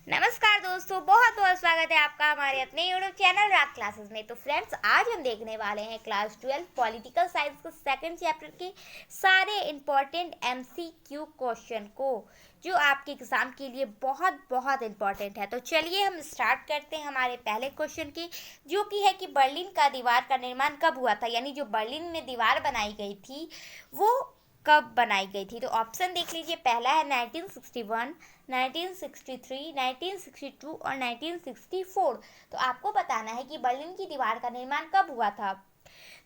नमस्कार दोस्तों, बहुत बहुत स्वागत है आपका हमारे अपने यूट्यूब चैनल राग क्लासेस में। तो फ्रेंड्स, आज हम देखने वाले हैं क्लास 12 पॉलिटिकल साइंस के सेकंड चैप्टर के सारे इम्पोर्टेंट एमसीक्यू क्वेश्चन को, जो आपके एग्जाम के लिए बहुत बहुत इम्पोर्टेंट है। तो चलिए हम स्टार्ट करते हैं हमारे पहले क्वेश्चन की, जो कि है कि बर्लिन का दीवार का निर्माण कब हुआ था, यानी जो बर्लिन में दीवार बनाई गई थी वो कब बनाई गई थी। तो ऑप्शन देख लीजिए, पहला है 1961, 1963, 1962 और 1964। तो आपको बताना है कि बर्लिन की दीवार का निर्माण कब हुआ था।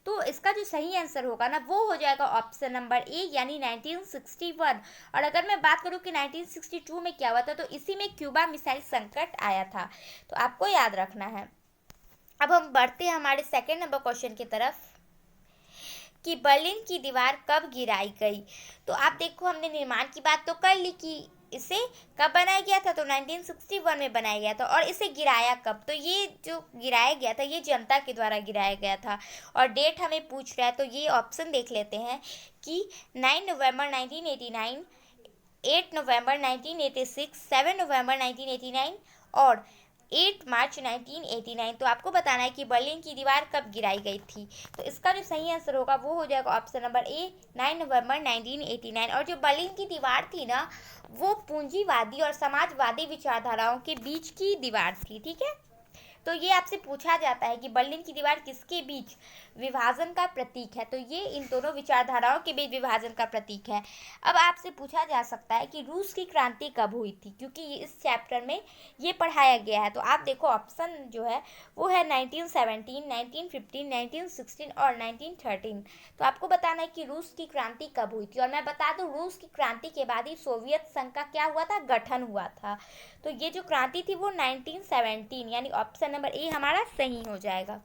तो इसका जो सही आंसर होगा ना, वो हो जाएगा ऑप्शन नंबर ए, यानी 1961। और अगर मैं बात करूं कि 1962 में क्या हुआ था, तो इसी में क्यूबा मिसाइल संकट आया था। तो आपको याद रखना है। अब हम बढ़ते हैं हमारे सेकेंड नंबर क्वेश्चन की तरफ कि बर्लिन की दीवार कब गिराई गई। तो आप देखो, हमने निर्माण की बात तो कर ली कि इसे कब बनाया गया था, तो 1961 में बनाया गया था। और इसे गिराया कब, तो ये जो गिराया गया था ये जनता के द्वारा गिराया गया था। और डेट हमें पूछ रहा है, तो ये ऑप्शन देख लेते हैं कि 9 नवंबर 1989, 8 नवंबर 1986, 7 नवंबर 1989 और 8 मार्च 1989। तो आपको बताना है कि बर्लिन की दीवार कब गिराई गई थी। तो इसका जो सही आंसर होगा वो हो जाएगा ऑप्शन नंबर ए, 9 नवंबर 1989। और जो बर्लिन की दीवार थी ना, वो पूंजीवादी और समाजवादी विचारधाराओं के बीच की दीवार थी। ठीक है, तो ये आपसे पूछा जाता है कि बर्लिन की दीवार किसके बीच विभाजन का प्रतीक है। तो ये इन दोनों विचारधाराओं के बीच विभाजन का प्रतीक है। अब आपसे पूछा जा सकता है कि रूस की क्रांति कब हुई थी, क्योंकि इस चैप्टर में ये पढ़ाया गया है। तो आप देखो, ऑप्शन जो है वो है 1917, 1915, 1916 और 1913। तो आपको बताना है कि रूस की क्रांति कब हुई थी। और मैं बता दूं, रूस की क्रांति के बाद ही सोवियत संघ का क्या हुआ था, गठन हुआ था। तो ये जो क्रांति थी वो 1917, यानी ऑप्शन नंबर ए हमारा सही हो जाएगा।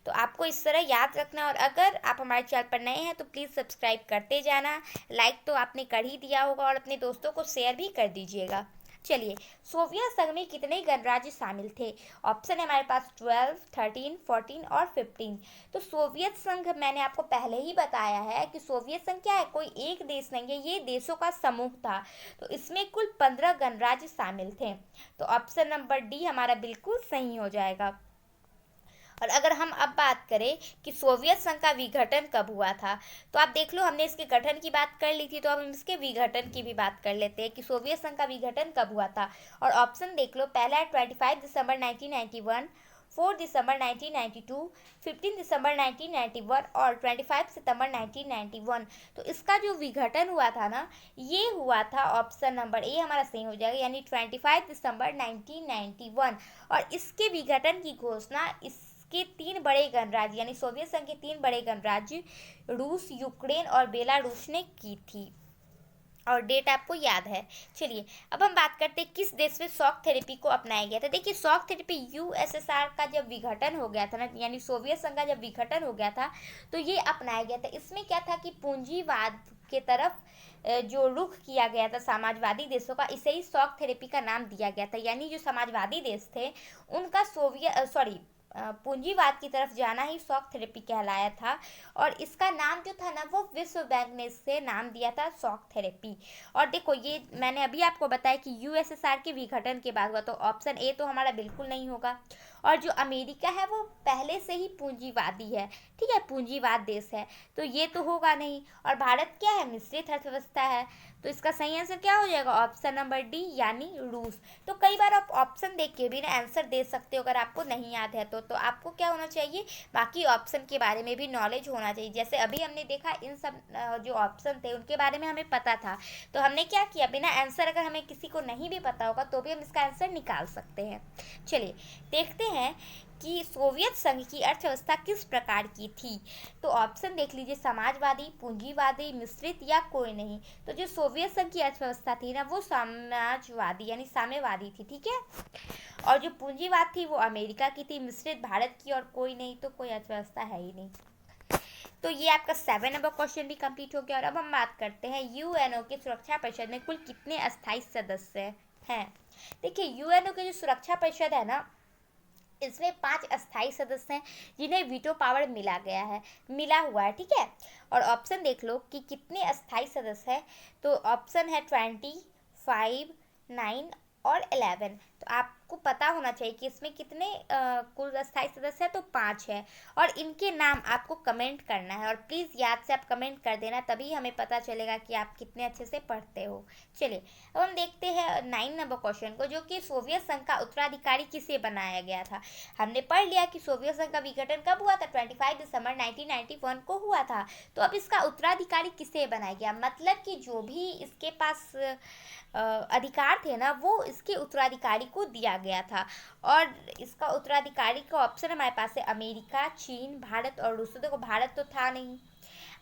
तो आपको इस तरह याद रखना। और अगर आप हमारे चैनल पर नए हैं तो प्लीज़ सब्सक्राइब करते जाना। लाइक तो आपने कर ही दिया होगा और अपने दोस्तों को शेयर भी कर दीजिएगा। चलिए, सोवियत संघ में कितने गणराज्य शामिल थे। ऑप्शन है हमारे पास 12, 13, 14 और 15। तो सोवियत संघ, मैंने आपको पहले ही बताया है कि सोवियत संघ क्या है, कोई एक देश नहीं है, ये देशों का समूह था। तो इसमें कुल 15 गणराज्य शामिल थे। तो ऑप्शन नंबर डी हमारा बिल्कुल सही हो जाएगा। और अगर हम अब बात करें कि सोवियत संघ का विघटन कब हुआ था, तो आप देख लो, हमने इसके गठन की बात कर ली थी, तो अब हम इसके विघटन की भी बात कर लेते हैं कि सोवियत संघ का विघटन कब हुआ था। और ऑप्शन देख लो, पहला है 25 दिसंबर 1991, 4 दिसंबर 1992, 15 दिसंबर 1991 और 25 सितंबर 1991। तो इसका जो विघटन हुआ था ना, ये हुआ था ऑप्शन नंबर ए हमारा सही हो जाएगा, यानी 25 दिसंबर 1991। और इसके विघटन की घोषणा के 3 बड़े गणराज्य, यानी सोवियत संघ के 3 बड़े गणराज्य रूस, यूक्रेन और बेलारूस ने की थी। और डेट आपको याद है। चलिए, अब हम बात करते हैं किस देश में शॉक थेरेपी को अपनाया गया था। देखिए, शॉक थेरेपी यूएसएसआर का जब विघटन हो गया था ना, यानी सोवियत संघ का जब विघटन हो गया था, तो ये अपनाया गया था। इसमें क्या था कि पूंजीवाद के तरफ जो रुख किया गया था समाजवादी देशों का, इसे ही शॉक थेरेपी का नाम दिया गया था। यानी जो समाजवादी देश थे उनका पूंजीवाद की तरफ जाना ही शॉक थेरेपी कहलाया था। और इसका नाम जो था ना, वो विश्व बैंक ने इससे नाम दिया था शॉक थेरेपी। और देखो, ये मैंने अभी आपको बताया कि यूएसएसआर के विघटन के बाद हुआ, तो ऑप्शन ए तो हमारा बिल्कुल नहीं होगा। और जो अमेरिका है वो पहले से ही पूंजीवादी है, ठीक है, पूंजीवाद देश है, तो ये तो होगा नहीं। और भारत क्या है, मिश्रित अर्थव्यवस्था है। तो इसका सही आंसर क्या हो जाएगा, ऑप्शन नंबर डी, यानी रूस। तो कई बार आप ऑप्शन देख के भी ना आंसर दे सकते हो, अगर आपको नहीं याद है तो आपको क्या होना चाहिए, बाकी ऑप्शन के बारे में भी नॉलेज होना चाहिए। जैसे अभी हमने देखा, इन सब जो ऑप्शन थे उनके बारे में हमें पता था, तो हमने क्या किया, बिना आंसर अगर हमें किसी को नहीं भी पता होगा तो भी हम इसका आंसर निकाल सकते हैं। चलिए देखते हैं कि सोवियत संघ की अर्थव्यवस्था किस प्रकार की थी। तो ऑप्शन देख लीजिए, समाजवादी, पूंजीवादी, मिश्रित या कोई नहीं। तो जो सोवियत संघ की अर्थव्यवस्था थी ना, वो समाजवादी यानी साम्यवादी थी, ठीक है। और जो पूंजीवाद थी वो अमेरिका की थी, मिश्रित भारत की और कोई नहीं, तो कोई अर्थव्यवस्था है ही नहीं। तो ये आपका 7 नंबर क्वेश्चन भी कंप्लीट हो गया। और अब हम बात करते हैं यूएनओ के सुरक्षा परिषद में कुल कितने अस्थायी सदस्य हैं। देखिए, यूएनओ के जो सुरक्षा परिषद है ना, इसमें 5 अस्थायी सदस्य हैं जिन्हें वीटो पावर मिला हुआ है, ठीक है। और ऑप्शन देख लो कि कितने अस्थायी सदस्य हैं। तो ऑप्शन है 20, 5, 9 और 11। तो आपको पता होना चाहिए कि इसमें कितने कुल अस्थायी सदस्य है, तो 5 है। और इनके नाम आपको कमेंट करना है, और प्लीज़ याद से आप कमेंट कर देना, तभी हमें पता चलेगा कि आप कितने अच्छे से पढ़ते हो। चलिए अब हम देखते हैं 9 नंबर क्वेश्चन को, जो कि सोवियत संघ का उत्तराधिकारी किसे बनाया गया था। हमने पढ़ लिया कि सोवियत संघ का विघटन कब हुआ था, 25 दिसंबर 1991 को हुआ था। तो अब इसका उत्तराधिकारी किसे बनाया गया, मतलब कि जो भी इसके पास अधिकार थे ना, वो इसके उत्तराधिकारी को दिया गया था। और इसका उत्तराधिकारी का ऑप्शन हमारे पास है अमेरिका, चीन, भारत और रूस। तो देखो भारत तो था नहीं,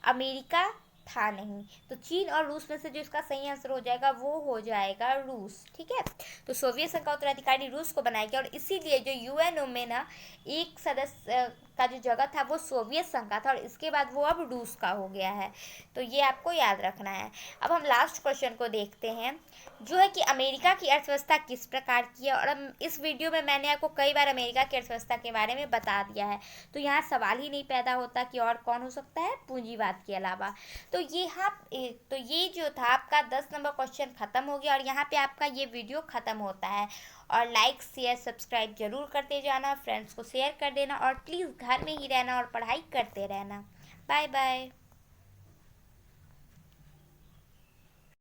अमेरिका था नहीं, तो चीन और रूस में से जो इसका सही आंसर हो जाएगा वो हो जाएगा रूस। ठीक है, तो सोवियत संघ का उत्तराधिकारी रूस को बनाया गया, और इसीलिए जो यूएनओ में ना एक सदस्य का जो जगह था वो सोवियत संघ का था, और इसके बाद वो अब रूस का हो गया है। तो ये आपको याद रखना है। अब हम लास्ट क्वेश्चन को देखते हैं, जो है कि अमेरिका की अर्थव्यवस्था किस प्रकार की है। और अब इस वीडियो में मैंने आपको कई बार अमेरिका की अर्थव्यवस्था के बारे में बता दिया है, तो यहाँ सवाल ही नहीं पैदा होता कि और कौन हो सकता है पूंजीवाद के अलावा। तो ये जो था आपका 10 नंबर क्वेश्चन खत्म हो गया, और यहाँ पे आपका ये वीडियो खत्म होता है। और लाइक शेयर सब्सक्राइब जरूर करते जाना, फ्रेंड्स को शेयर कर देना, और प्लीज़ घर में ही रहना और पढ़ाई करते रहना। Bye bye.